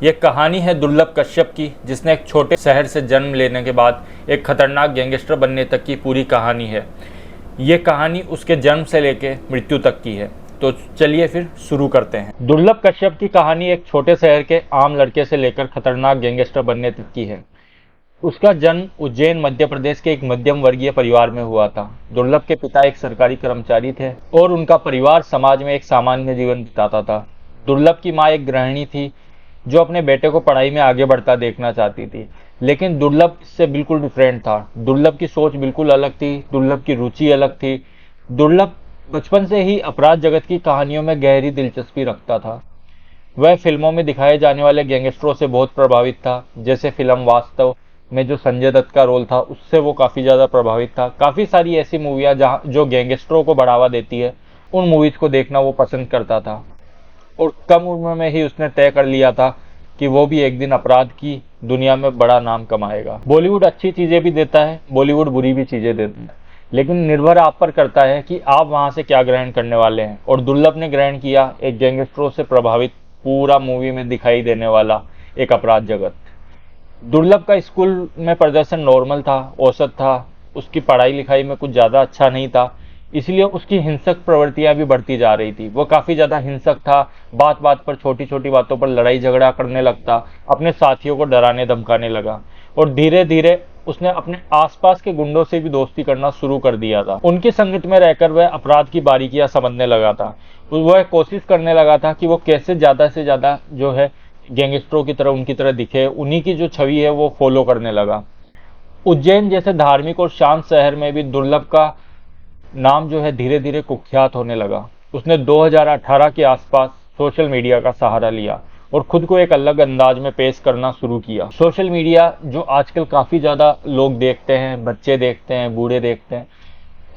ये कहानी है दुर्लभ कश्यप की, जिसने एक छोटे शहर से जन्म लेने के बाद एक खतरनाक गैंगस्टर बनने तक की पूरी कहानी है। ये कहानी उसके जन्म से लेकर मृत्यु तक की है। तो चलिए फिर शुरू करते हैं। दुर्लभ कश्यप की कहानी एक छोटे शहर के आम लड़के से लेकर खतरनाक गैंगस्टर बनने तक की है। उसका जन्म उज्जैन मध्य प्रदेश के एक मध्यम वर्गीय परिवार में हुआ था। दुर्लभ के पिता एक सरकारी कर्मचारी थे और उनका परिवार समाज में एक सामान्य जीवन बिताता था। दुर्लभ की माँ एक गृहिणी थी जो अपने बेटे को पढ़ाई में आगे बढ़ता देखना चाहती थी, लेकिन दुर्लभ इससे बिल्कुल डिफरेंट था। दुर्लभ की सोच बिल्कुल अलग थी, दुर्लभ की रुचि अलग थी। दुर्लभ बचपन से ही अपराध जगत की कहानियों में गहरी दिलचस्पी रखता था। वह फिल्मों में दिखाए जाने वाले गैंगस्टरों से बहुत प्रभावित था। जैसे फिल्म वास्तव में जो संजय दत्त का रोल था, उससे वो काफ़ी ज़्यादा प्रभावित था। काफ़ी सारी ऐसी मूवियाँ जहाँ जो गैंगस्टरों को बढ़ावा देती है, उन मूवीज़ को देखना वो पसंद करता था। और कम उम्र में ही उसने तय कर लिया था कि वो भी एक दिन अपराध की दुनिया में बड़ा नाम कमाएगा। बॉलीवुड अच्छी चीज़ें भी देता है, बॉलीवुड बुरी भी चीज़ें देता है, लेकिन निर्भर आप पर करता है कि आप वहाँ से क्या ग्रहण करने वाले हैं। और दुर्लभ ने ग्रहण किया एक गैंगस्टरों से प्रभावित पूरा मूवी में दिखाई देने वाला एक अपराध जगत। दुर्लभ का स्कूल में प्रदर्शन नॉर्मल था, औसत था। उसकी पढ़ाई लिखाई में कुछ ज़्यादा अच्छा नहीं था, इसलिए उसकी हिंसक प्रवृत्तियां भी बढ़ती जा रही थी। वो काफ़ी ज़्यादा हिंसक था, बात बात पर छोटी छोटी बातों पर लड़ाई झगड़ा करने लगता, अपने साथियों को डराने धमकाने लगा और धीरे धीरे उसने अपने आसपास के गुंडों से भी दोस्ती करना शुरू कर दिया था। उनकी संगत में रहकर वह अपराध की बारीकियां समझने लगा था। वह कोशिश करने लगा था कि वो कैसे ज़्यादा से ज़्यादा जो है गैंगस्टरों की तरह उनकी तरह दिखे, उन्हीं की जो छवि है वो फॉलो करने लगा। उज्जैन जैसे धार्मिक और शांत शहर में भी दुर्लभ का नाम जो है धीरे धीरे कुख्यात होने लगा। उसने 2018 के आसपास सोशल मीडिया का सहारा लिया और खुद को एक अलग अंदाज में पेश करना शुरू किया। सोशल मीडिया जो आजकल काफ़ी ज़्यादा लोग देखते हैं, बच्चे देखते हैं, बूढ़े देखते हैं,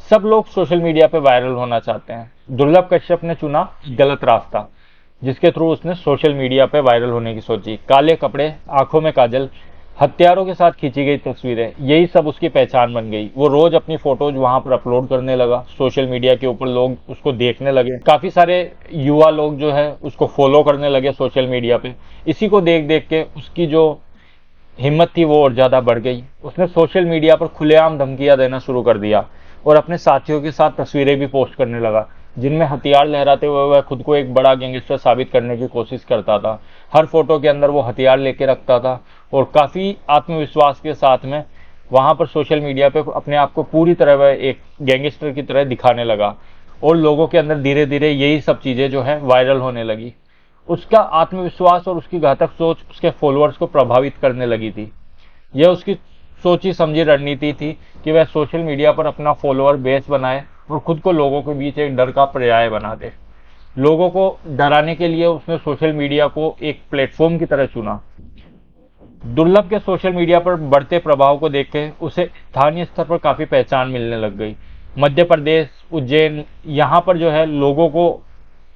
सब लोग सोशल मीडिया पे वायरल होना चाहते हैं। दुर्लभ कश्यप ने चुना गलत रास्ता, जिसके थ्रू उसने सोशल मीडिया पे वायरल होने की सोची। काले कपड़े, आंखों में काजल, हथियारों के साथ खींची गई तस्वीरें, यही सब उसकी पहचान बन गई। वो रोज अपनी फोटोज वहां पर अपलोड करने लगा। सोशल मीडिया के ऊपर लोग उसको देखने लगे। काफी सारे युवा लोग जो है उसको फॉलो करने लगे सोशल मीडिया पे। इसी को देख देख के उसकी जो हिम्मत थी वो और ज्यादा बढ़ गई। उसने सोशल मीडिया पर खुलेआम धमकियां देना शुरू कर दिया और अपने साथियों के साथ तस्वीरें भी पोस्ट करने लगा, जिनमें हथियार लहराते हुए वह खुद को एक बड़ा गैंगस्टर साबित करने की कोशिश करता था। हर फोटो के अंदर वो हथियार लेके रखता था और काफ़ी आत्मविश्वास के साथ में वहाँ पर सोशल मीडिया पे अपने आप को पूरी तरह वह एक गैंगस्टर की तरह दिखाने लगा और लोगों के अंदर धीरे धीरे यही सब चीज़ें जो है वायरल होने लगी। उसका आत्मविश्वास और उसकी घातक सोच उसके फॉलोअर्स को प्रभावित करने लगी थी। यह उसकी सोची समझी रणनीति थी कि वह सोशल मीडिया पर अपना फॉलोअर बेस बनाए और खुद को लोगों के बीच एक डर का पर्याय बना दे। लोगों को डराने के लिए उसने सोशल मीडिया को एक प्लेटफॉर्म की तरह चुना। दुर्लभ के सोशल मीडिया पर बढ़ते प्रभाव को देख के उसे स्थानीय स्तर पर काफ़ी पहचान मिलने लग गई। मध्य प्रदेश, उज्जैन, यहाँ पर जो है लोगों को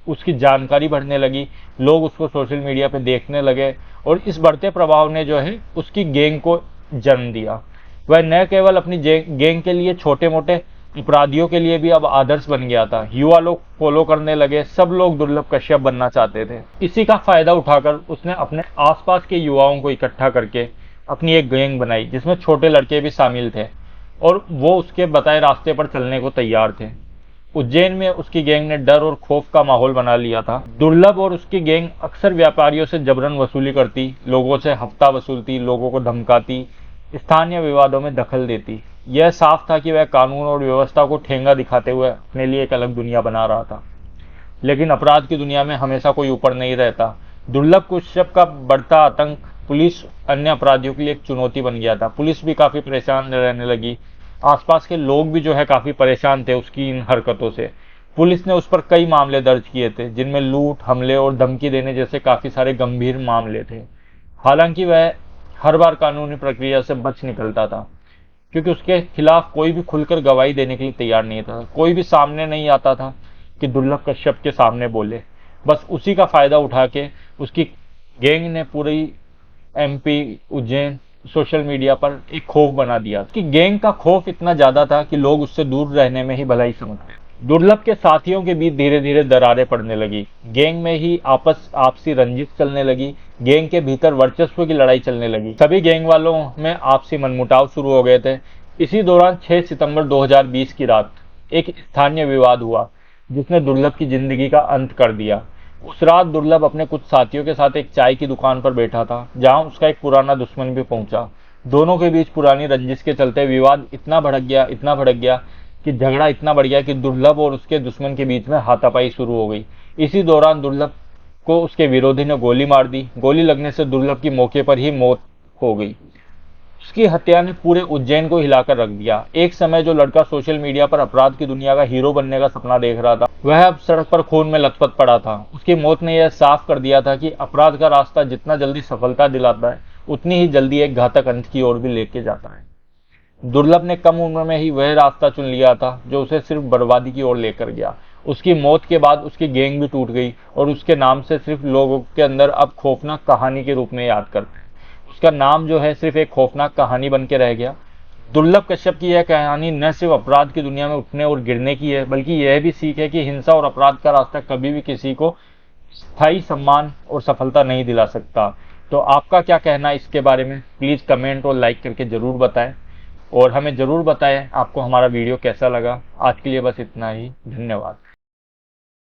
उसकी जानकारी बढ़ने लगी। लोग उसको सोशल मीडिया पे देखने लगे और इस बढ़ते प्रभाव ने जो है उसकी गैंग को जन्म दिया। वह न केवल अपनी गैंग के लिए छोटे मोटे अपराधियों के लिए भी अब आदर्श बन गया था। युवा लोग फॉलो करने लगे, सब लोग दुर्लभ कश्यप बनना चाहते थे। इसी का फायदा उठाकर उसने अपने आसपास के युवाओं को इकट्ठा करके अपनी एक गैंग बनाई, जिसमें छोटे लड़के भी शामिल थे और वो उसके बताए रास्ते पर चलने को तैयार थे। उज्जैन में उसकी गैंग ने डर और खौफ का माहौल बना लिया था। दुर्लभ और उसकी गैंग अक्सर व्यापारियों से जबरन वसूली करती, लोगों से हफ्ता वसूलती, लोगों को धमकाती, स्थानीय विवादों में दखल देती। यह साफ था कि वह कानून और व्यवस्था को ठेंगा दिखाते हुए अपने लिए एक अलग दुनिया बना रहा था। लेकिन अपराध की दुनिया में हमेशा कोई ऊपर नहीं रहता। दुर्लभ कश्यप का बढ़ता आतंक पुलिस अन्य अपराधियों के लिए एक चुनौती बन गया था। पुलिस भी काफ़ी परेशान रहने लगी। आसपास के लोग भी जो है काफ़ी परेशान थे उसकी इन हरकतों से। पुलिस ने उस पर कई मामले दर्ज किए थे, जिनमें लूट, हमले और धमकी देने जैसे काफ़ी सारे गंभीर मामले थे। हालांकि वह हर बार कानूनी प्रक्रिया से बच निकलता था, क्योंकि उसके खिलाफ कोई भी खुलकर गवाही देने के लिए तैयार नहीं था। कोई भी सामने नहीं आता था कि दुर्लभ कश्यप के सामने बोले। बस उसी का फायदा उठा के उसकी गैंग ने पूरी MP, उज्जैन सोशल मीडिया पर एक खौफ बना दिया। उसकी गैंग का खौफ इतना ज्यादा था कि लोग उससे दूर रहने में ही भलाई समझते। दुर्लभ के साथियों के बीच धीरे धीरे दरारें पड़ने लगी। गैंग में ही आपसी रंजिश चलने लगी। गैंग के भीतर वर्चस्व की लड़ाई चलने लगी। सभी गैंग वालों में आपसी मनमुटाव शुरू हो गए थे। इसी दौरान 6 सितंबर 2020 की रात एक स्थानीय विवाद हुआ जिसने दुर्लभ की जिंदगी का अंत कर दिया। उस रात दुर्लभ अपने कुछ साथियों के साथ एक चाय की दुकान पर बैठा था, जहां उसका एक पुराना दुश्मन भी पहुंचा। दोनों के बीच पुरानी रंजिश के चलते विवाद इतना भड़क गया कि झगड़ा इतना बढ़ गया कि दुर्लभ और उसके दुश्मन के बीच में हाथापाई शुरू हो गई। इसी दौरान दुर्लभ को उसके विरोधी ने गोली मार दी। गोली लगने से दुर्लभ की मौके पर ही मौत हो गई। उसकी हत्या ने पूरे उज्जैन को हिलाकर रख दिया। एक समय जो लड़का सोशल मीडिया पर अपराध की दुनिया का हीरो बनने का सपना देख रहा था, वह अब सड़क पर खून में लथपथ पड़ा था। उसकी मौत ने यह साफ कर दिया था कि अपराध का रास्ता जितना जल्दी सफलता दिलाता है, उतनी ही जल्दी एक घातक अंत की ओर भी लेके जाता है। दुर्लभ ने कम उम्र में ही वह रास्ता चुन लिया था जो उसे सिर्फ बर्बादी की ओर लेकर गया। उसकी मौत के बाद उसकी गैंग भी टूट गई और उसके नाम से सिर्फ लोगों के अंदर अब खौफनाक कहानी के रूप में याद करते हैं। उसका नाम जो है सिर्फ एक खौफनाक कहानी बन के रह गया। दुर्लभ कश्यप की यह कहानी न सिर्फ अपराध की दुनिया में उठने और गिरने की है, बल्कि यह भी सीख है कि हिंसा और अपराध का रास्ता कभी भी किसी को स्थायी सम्मान और सफलता नहीं दिला सकता। तो आपका क्या कहना है इसके बारे में? प्लीज़ कमेंट और लाइक करके ज़रूर बताएं और हमें ज़रूर बताएं आपको हमारा वीडियो कैसा लगा। आज के लिए बस इतना ही। धन्यवाद।